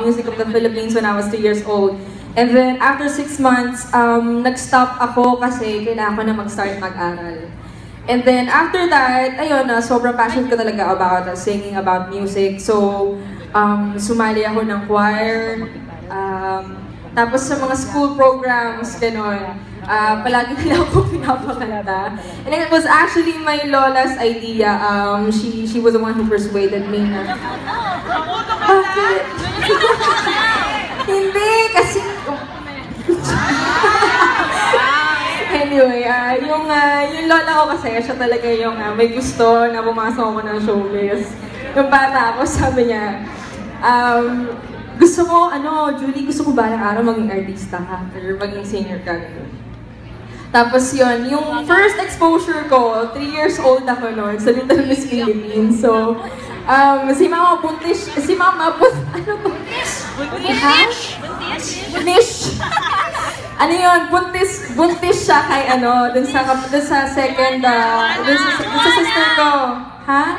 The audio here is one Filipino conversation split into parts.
Music of the Philippines when I was 2 years old. And then, after 6 months, nag-stop ako kasi kailangan ko na mag-start mag-aral. And then, after that, ayun, sobrang passionate ko talaga about singing, about music. So, sumali ako ng choir. Tapos sa mga school programs, gano'n, palagi nila ako pinapakanta. And it was actually my lola's idea. She was the one who persuaded me na, bakit? Hindi, kasi... Anyway, yung lola ko kasi, siya talaga yung may gusto na pumasok ako ng showbiz. Yung bata ako, sabi niya, gusto ko, Julie, gusto ko balang araw maging artista ka, or maging singer ka. Tapos yun, yung first exposure ko, 3 years old ako noon, sa Little Miss Philippines. So, si Mama buntis, ano to? Buntis? Ano yun, buntis siya kay dun sa second, dun sa sister ko. Ha?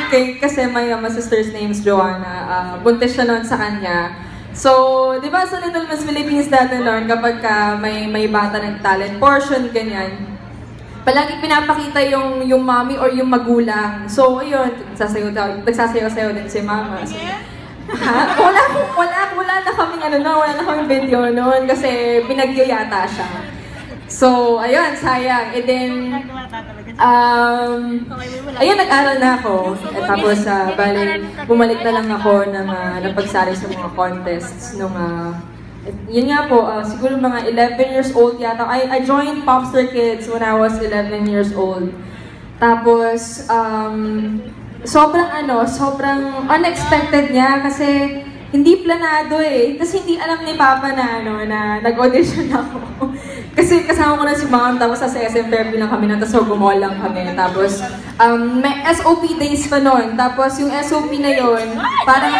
Okay, kasi my sister's name is Joanna. Buntis siya noon sa kanya. So, di ba sa Little Miss Philippines dati noon, kapag may bata ng talent portion, ganyan, palagi pinapakita yung mommy or yung magulang. So, ayun, nagsasayaw-sayaw din si mama. So, ha? Wala na kaming video noon kasi binagyo yata siya. So, ayun, sayang. And then, ayun, nag-aral na ako. At tapos, bumalik na lang ako ng napagsali sa mga contests nung, yun nga po, siguro mga 11 years old yata. I joined Popstar Kids when I was 11 years old. Tapos, sobrang unexpected niya kasi hindi planado eh. Kasi hindi alam ni Papa na nag-audition ako. Kasi kasama ko na si Mom, tapos sa SM Fairview lang kami, tapos gumall lang kami. Tapos, may SOP days pa noon. Tapos yung SOP na yun, parang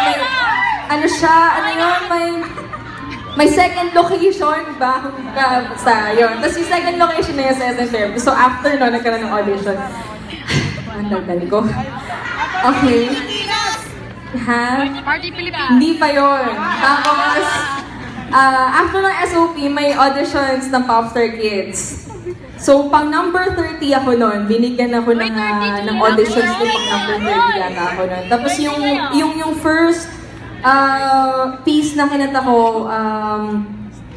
may second location ba? Basta yun. Tapos yung second location na yun sa SM Fairview. So after noon, nagkaroon ng audition. Ang daldal ko. Okay. Ha? Party Philippines. Hindi pa yun. Tapos, after ng SOP, may auditions ng Popstar Kids. So, pang number 30 ako noon, binigyan ako ng auditions din pang number 30 yata ako noon. Tapos yung first piece na kinanta ko,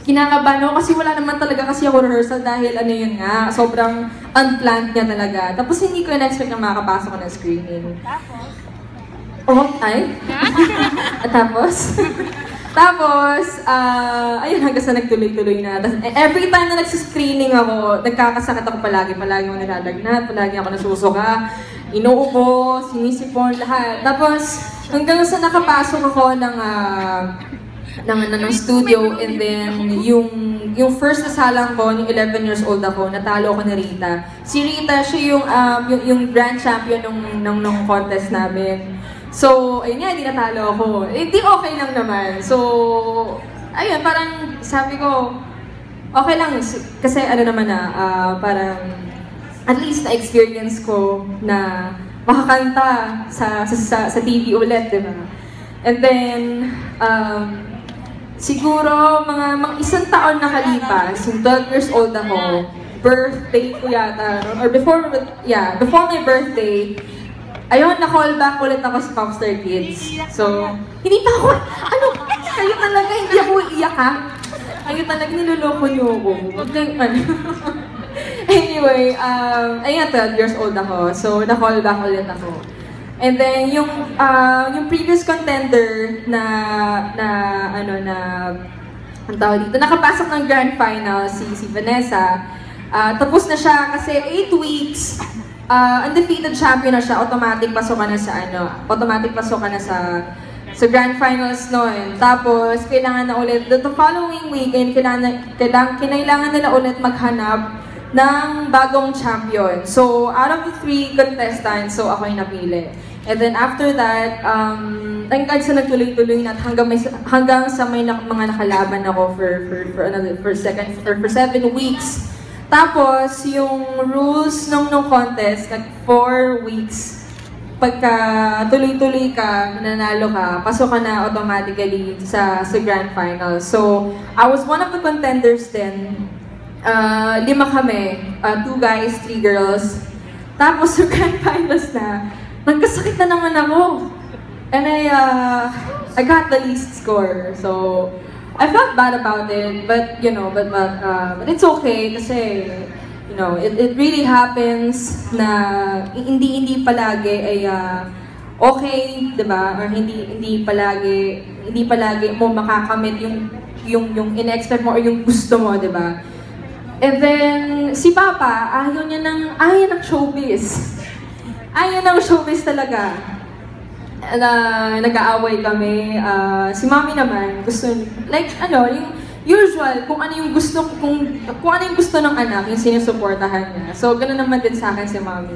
kinakabahan ako kasi wala naman talaga kasi ako rehearsal dahil yun nga, sobrang unplanned niya talaga. Tapos hindi ko in-expect na makakapasok ko ng screening. At tapos, ayun, hanggang sa nagtuloy-tuloy na. Every time na nagsiscreening ako, nagkakasakit ako palagi ako nilalagnat, palagi ako nasusuka, inuubo, sinisipon, lahat. Tapos, hanggang sa nakapasok ako ng studio, and then yung first nasalang ko, yung 11 years old ako, natalo ako ni Rita. Si Rita, siya yung grand champion nung contest namin. So, ayun nga, hindi natalo ako. Hindi okay lang naman. So, ayun, parang sabi ko, okay lang. Kasi parang at least na-experience ko na makakanta sa TV ulit, di ba? And then, siguro, mga isang taon nakalipas, yung 12 years old ako, birthday ko yata, or before my birthday, ayun, na-call back ulit ako sa Popstar Kids. So, hindi pa ako, kayo talaga, hindi ako iiyak ha? Kayo talaga, niloloko niyo ako. Huwag kang, Anyway, ayun, 12 years old ako. So, na-call back ulit ako. And then, yung previous contender ang tawag dito, nakapasok ng grand final, si Vanessa. Tapos na siya kasi 8 weeks, undefeated champion na siya, automatic pasok ka na sa grand finals noon. Tapos, kailangan na ulit, the following weekend, kailangan nila ulit maghanap ng bagong champion. So, out of the 3 contestants, so ako yung napili. And then after that, thank God sa nagtuloy-tuloy na hanggang sa may mga nakalaban ako for 7 weeks. Tapos, yung rules nung contest, 4 weeks. pagka tuloy-tuloy ka, nanalo ka, pasok ka na automatically sa grand final. So, I was one of the contenders then. 5 kami, 2 guys, 3 girls. Tapos sa grand finals na, nagkasakit na naman ako. And I got the least score. So, I felt bad about it, but you know, but it's okay kasi you know, it really happens na hindi palagi ay okay, 'di ba? Or hindi palagi mo makakamit yung in-expect mo or yung gusto mo, 'di ba? And then si Papa, ayaw ng showbiz. Ayaw ng showbiz talaga. Nag-aaway kami. Si Mami naman gusto like yung usual kung ano yung gusto ng anak, yung sinusuportahan niya. So ganoon naman din sa akin si Mami.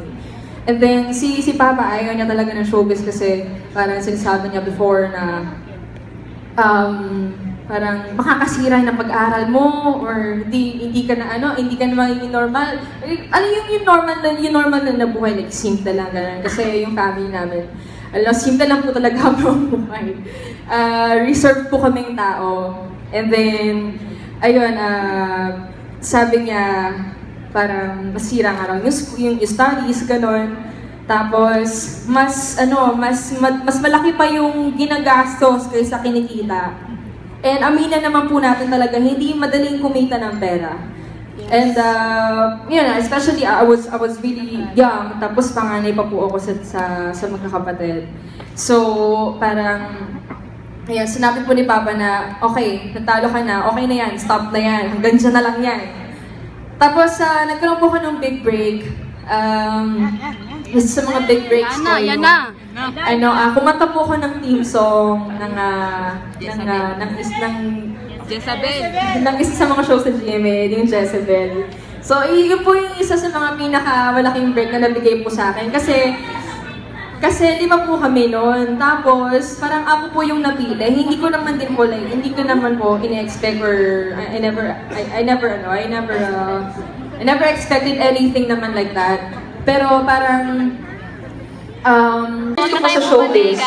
And then si Papa ayaw niya talaga ng showbiz kasi parang sinasabi niya before na parang makakasira ng pag-aaral mo or hindi ka na magiging normal. Yung normal na buhay, like simple lang ganun. Kasi yung family namin, simple lang po talaga ang buhay. Reserved po kaming tao. And then, ayun, sabi niya, parang masira nga raw yung studies, gano'n. Tapos, mas malaki pa yung ginagastos kaysa kinikita. And aminin naman po natin talaga, hindi madaling kumita ng pera. And, especially I was really young, tapos panganay pa po ako sa magkakapatid. So, parang, ayan, sinabi po ni Papa na, okay, natalo ka na, okay na yan, stop na yan, hanggang dyan na lang yan. Tapos, nagkaroon po ko ng big break. Sa mga big breaks ko kumanta po ako ng theme song ng Jezebel. Ng isa sa mga shows sa GMA, yung Jezebel. So, yun po yung isa sa mga pinakamalaking break na nabigay po sa akin. Kasi 5 po kami noon. Tapos, parang ako po yung napili. Hindi ko naman po in-expect or I never expected anything naman like that. Pero parang dito po sa showbiz,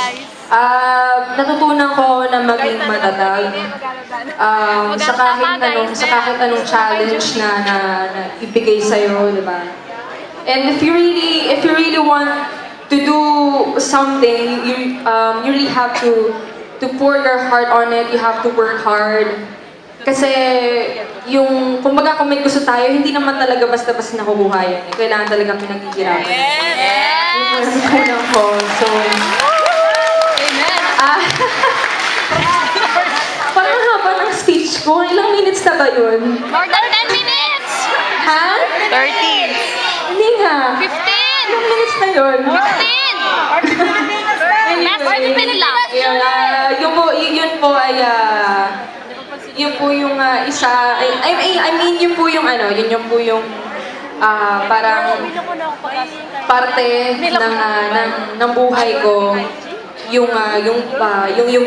natutunan ko na maging matatag sa kahit anong challenge na ibigay sa'yo, di ba? And if you really want to do something, you really have to pour your heart on it. You have to work hard. Kasi kumbaga kung may gusto tayo, hindi naman talaga basta-basta nakukuha yan. Kailangan talaga pinaghihirapan. Yes! Yun po. So, parang haba ng speech ko. Ilang minutes na ba yun? More than 10 minutes! Ha? 30. Hindi nga. 15! Ilang minutes na yun? 15! 40 minutes lang. Yun po yung isa, yun po yung parang parte ng buhay ko, yung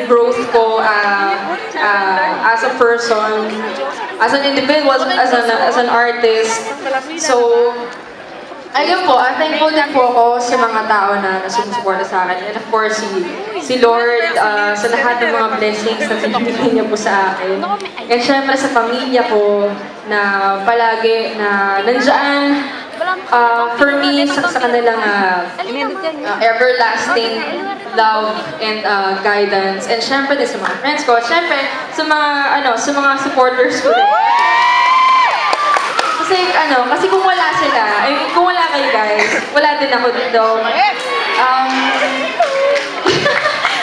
growth ko as a person, as an individual, as an artist. So, ayun po, thankful din po ako sa mga tao na sumusuporta sa akin. And of course, si Lord, sa lahat ng mga blessings na binibigay niya po sa akin. And syempre sa pamilya ko, na palagi na nandiyan for me sa kanilang everlasting love and guidance. And syempre din sa mga friends ko. Syempre, sa mga supporters ko din. Kasi kung wala sila, kung wala kayo guys, wala din ako dito.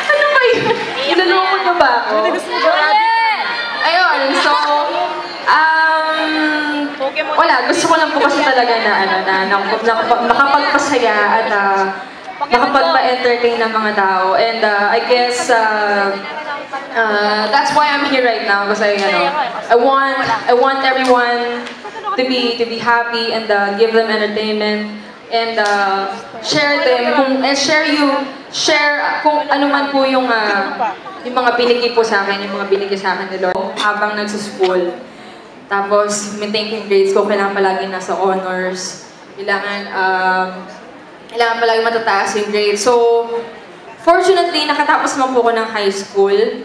Ano ba yun? Inalungan niyo ba ako? Ayun, so, wala, gusto ko lang po kasi talaga na makapagpasaya at makapagpa-entertain ng mga tao. And I guess, that's why I'm here right now. Kasi, I want everyone to be happy and give them entertainment and share kung ano man po yung mga binigay po sa akin, yung mga binigay sa akin ni Lord habang nagsuschool. Tapos, maintaining grades ko, kailangan palagi nasa honors. Kailangan, kailangan palagi matataas yung grade. So, fortunately, nakatapos naman po ako ng high school.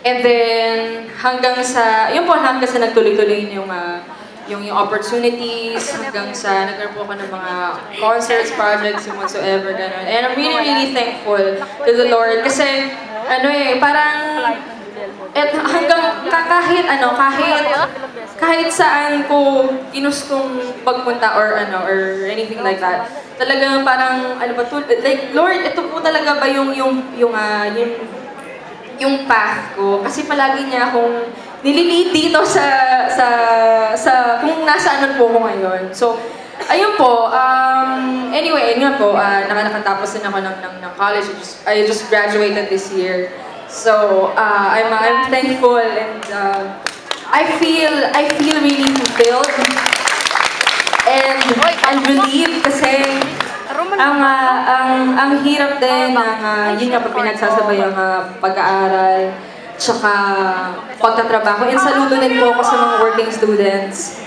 And then, hanggang sa nagtuloy-tuloy yung opportunities, hanggang sa nagkaroon po ako ng mga concerts, projects, yung whatsoever, gano'n. And I'm really, really thankful to the Lord. Kasi, hanggang kahit saan ko ginustong pagpunta or anything like that. Talagang parang, like, Lord, ito po talaga ba yung path ko? Kasi palagi niya akong nililid dito sa kung nasaan po ako ngayon. So, ayun po, anyway, yun po, nakatapos din ako ng college. I just graduated this year. So, I'm thankful and I feel really fulfilled and relieved kasi ang hirap din yun nga pa pinagsasabay ang pag-aaral tsaka pagtatrabaho. And saludo din po ako sa mga working students.